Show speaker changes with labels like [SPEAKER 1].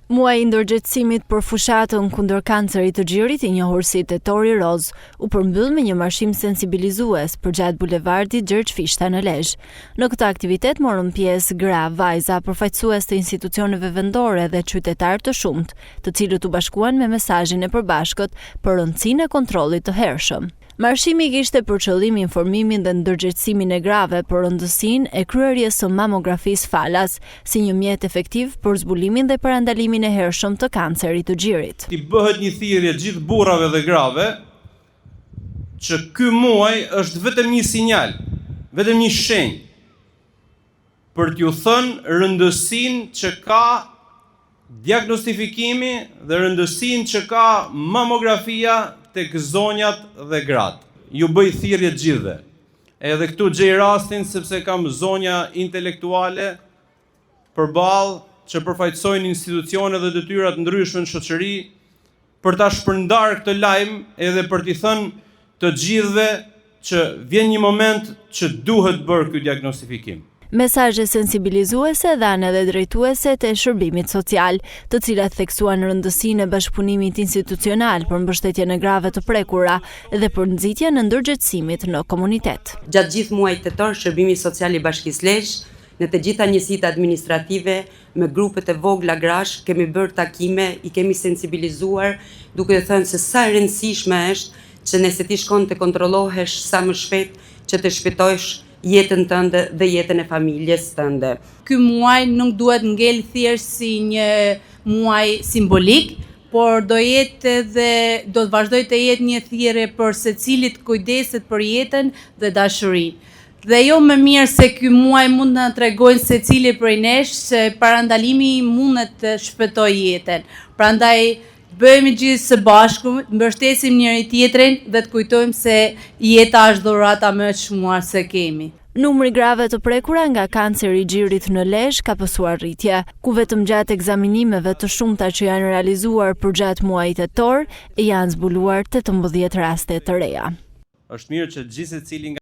[SPEAKER 1] Muaji i ndërgjegjësimit për fushatën kundër kancerit të gjirit, i njohur si Tetori Roz, u përmbyll me një marshim sensibilizues përgjatë bulevardit Gjergj Fishta në Lezhë. Në këtë aktivitet morën pjesë gra, vajza, përfaqësues të institucioneve vendore dhe qytetarë të shumtë, të cilët u bashkuan me mesazhin e përbashkët për rëndësinë e kontrollit të hershëm. Marshimi kishte për qëllim informimin dhe ndërgjegjësimin e grave për rëndësinë e kryerjes së mamografisë falas si një mjet efektiv për zbulimin dhe parandalimin e hershëm të kancerit të gjirit.
[SPEAKER 2] Ti bëhet një thirrje gjithë burrave dhe grave që ky muaj është vetëm një sinjal, vetëm një shenjë për t'ju thënë rëndësinë që ka diagnostifikimi dhe rëndësinë që ka mamografia tek zonjat dhe gratë. Ju bëj thirrje të gjithëve. Edhe këtu gjej rastin sepse kam zonja intelektuale përballë që përfaqësojnë institucione dhe detyra të ndryshme në shoqëri për ta shpërndarë këtë lajm edhe për t'i thënë të gjithëve që vjen një moment që duhet bërë ky diagnostifikim.
[SPEAKER 1] Mesazhe sensibilizuese dhanë edhe drejtuese të shërbimit social, të cilat theksuan rëndësinë e bashkëpunimit institucional për mbështetjen e grave të prekura dhe për nxitjen e ndërgjegjësimit në komunitet.
[SPEAKER 3] Gjatë gjithë muajit tetor, Shërbimi Social i Bashkisë Lezhë, në të gjitha njësitë administrative, me grupet e vogla grash, kemi bërë takime, i kemi sensibilizuar, duke thënë se sa e rëndësishme është që nëse ti shkon të kontrollohesh sa më shpejt, që të shpëtojsh jetën tënde dhe jetën e familjes tënde.
[SPEAKER 4] Ky muaj nuk duhet ngel thjesht si një muaj simbolik, por do të vazhdoj të jetë një thirrje për secilit kujdeset për jetën dhe dashurinë. Dhe jo më mirë se ky muaj mund të na tregojnë secili prej nesh se parandalimi mund të shpëtojë jetën. Prandaj bëhemi gjithë së bashku, mbështesim njëri tjetrin dhe të kujtojmë se jeta është dhurata më e çmuar se kemi.
[SPEAKER 1] Numri grave të prekura nga kanceri i gjirit në Lezhë ka pasur rritje, ku vetëm gjatë ekzaminimeve të shumta që janë realizuar përgjatë muajit tetor, janë zbuluar 18 raste të reja.
[SPEAKER 2] Është mirë që gjithsecili